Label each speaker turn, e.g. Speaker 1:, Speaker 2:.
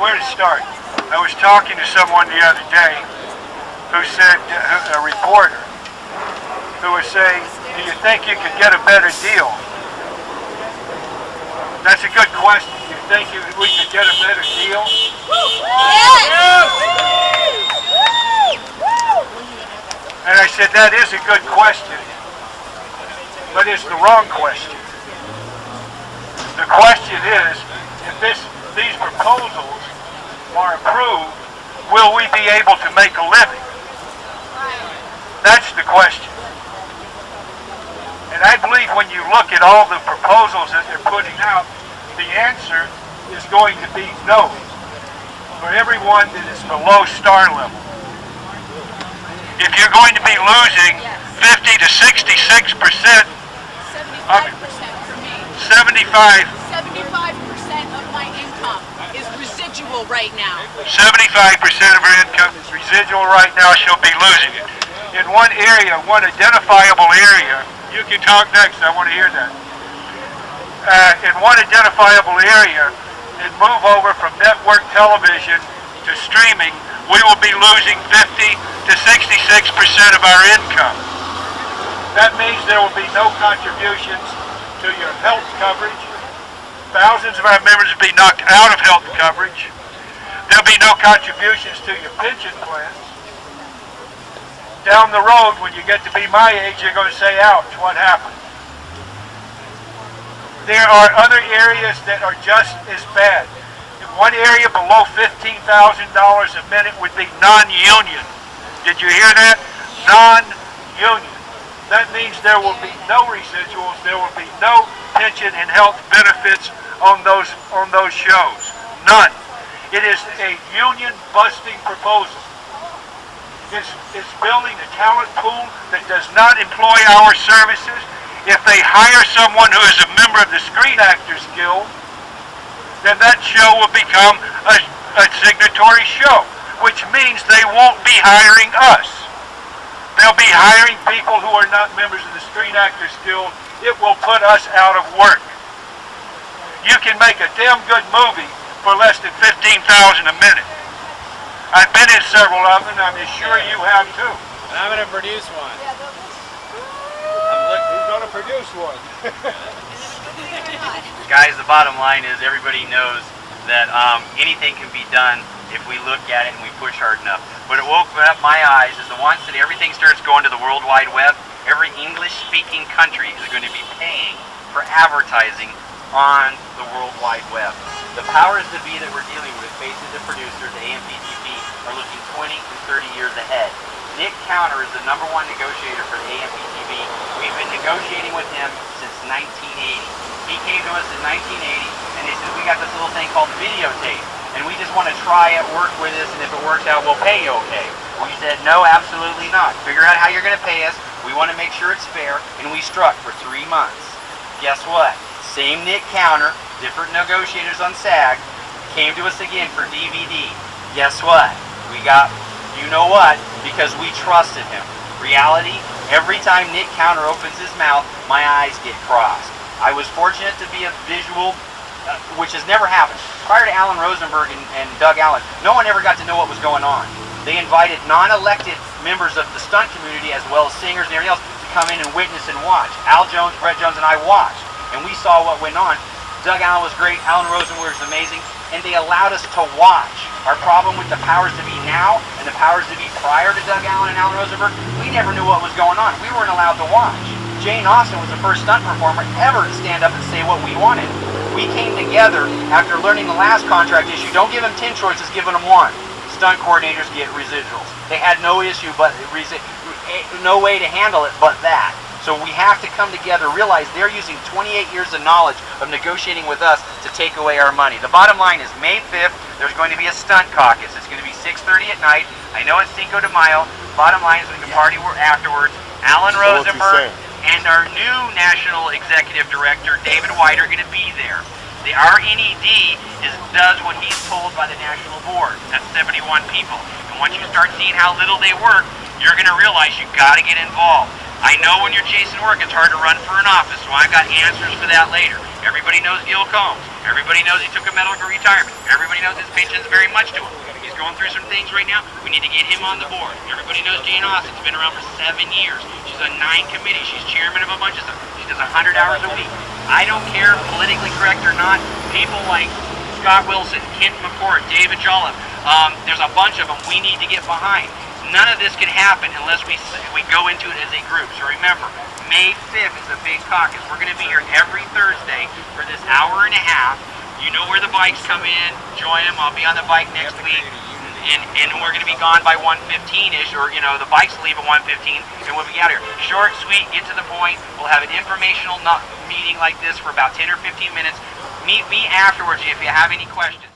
Speaker 1: where to start? I was talking to someone the other day who said, a reporter, who was saying, do you think you could get a better deal? That's a good question. Do you think we could get a better deal?
Speaker 2: Yes!
Speaker 1: And I said, that is a good question, but it's the wrong question. The question is, if these proposals are approved, will we be able to make a living? That's the question. And I believe when you look at all the proposals that they're putting out, the answer is going to be no for everyone that is below star level. If you're going to be losing 50 to 66%, 75%
Speaker 2: for me.
Speaker 1: 75%
Speaker 2: 75% of my income is residual right now.
Speaker 1: 75% of her income is residual right now. She'll be losing it. In one area, one identifiable area, you can talk next, I want to hear that. In one identifiable area, and move over from network television to streaming, we will be losing 50 to 66% of our income. That means there will be no contributions to your health coverage. Thousands of our members will be knocked out of health coverage. There'll be no contributions to your pension plans. Down the road, when you get to be my age, you're going to say, ouch, what happened? There are other areas that are just as bad. In one area below $15,000 a minute would be non-union. Did you hear that? Non-union. That means there will be no residuals, there will be no pension and health benefits on those shows. None. It is a union-busting proposal. It's building a talent pool that does not employ our services. If they hire someone who is a member of the Screen Actors Guild, then that show will become a signatory show, which means they won't be hiring us. They'll be hiring people who are not members of the Screen Actors Guild. It will put us out of work. You can make a damn good movie for less than $15,000 a minute. I've been in several of them, and I'm sure you have too.
Speaker 3: And I'm going to produce one.
Speaker 1: Who's going to produce one?
Speaker 4: Guys, the bottom line is everybody knows that anything can be done if we look at it and we push hard enough. But it woke up my eyes is the once that everything starts going to the World Wide Web, every English-speaking country is going to be paying for advertising on the World Wide Web. The powers that be that we're dealing with, facing the producers, AMPTP, are looking 20 and 30 years ahead. Nick Counter is the #1 negotiator for the AMPTP. We've been negotiating with him since 1980. He came to us in 1980 and he said, we got this little thing called videotape and we just want to try it, work with us, and if it works out, we'll pay you okay. We said, no, absolutely not. Figure out how you're going to pay us. We want to make sure it's fair, and we struck for 3 months. Guess what? Same Nick Counter, different negotiators on SAG, came to us again for DVD. Guess what? We got, you know what, because we trusted him. Reality, every time Nick Counter opens his mouth, my eyes get crossed. I was fortunate to be a visual, which has never happened. Prior to Alan Rosenberg and Doug Allen, no one ever got to know what was going on. They invited non-elected members of the stunt community as well as singers and everything else to come in and witness and watch. Al Jones, Brett Jones, and I watched, and we saw what went on. Doug Allen was great, Alan Rosenberg was amazing, and they allowed us to watch. Our problem with the powers to be now and the powers to be prior to Doug Allen and Alan Rosenberg, we never knew what was going on. We weren't allowed to watch. Jane Austen was the first stunt performer ever to stand up and say what we wanted. We came together after learning the last contract issue. Don't give them 10 choices, give them 1. Stunt coordinators get residuals. They had no issue but no way to handle it but that. So we have to come together, realize they're using 28 years of knowledge of negotiating with us to take away our money. The bottom line is May 5th, there's going to be a stunt caucus. It's going to be 6:30 at night. I know it's Cinco de Mayo. Bottom line is we can party afterwards. Alan Rosenberg and our new National Executive Director, David White, are going to be there. The RNED does what he's told by the National Board. That's 71 people. And once you start seeing how little they work, you're going to realize you've got to get involved. I know when you're chasing work, it's hard to run for an office, so I've got answers for that later. Everybody knows Gil Combs. Everybody knows he took a medical retirement. Everybody knows his pension's very much to him. He's going through some things right now. We need to get him on the board. Everybody knows Jane Austen's been around for 7 years. She's on 9 committees. She's chairman of a bunch of stuff. She does 100 hours a week. I don't care, politically correct or not, people like Scott Wilson, Kent McCord, David Jolliffe, there's a bunch of them we need to get behind. None of this can happen unless we go into it as a group. So remember, May 5th is the big caucus. We're going to be here every Thursday for this hour and a half. You know where the bikes come in. Join them. I'll be on the bike next week. And we're going to be gone by 1:15-ish, or, you know, the bikes leave at 1:15, and we'll be out here. Short, sweet, get to the point. We'll have an informational meeting like this for about 10 or 15 minutes. Meet me afterwards if you have any questions.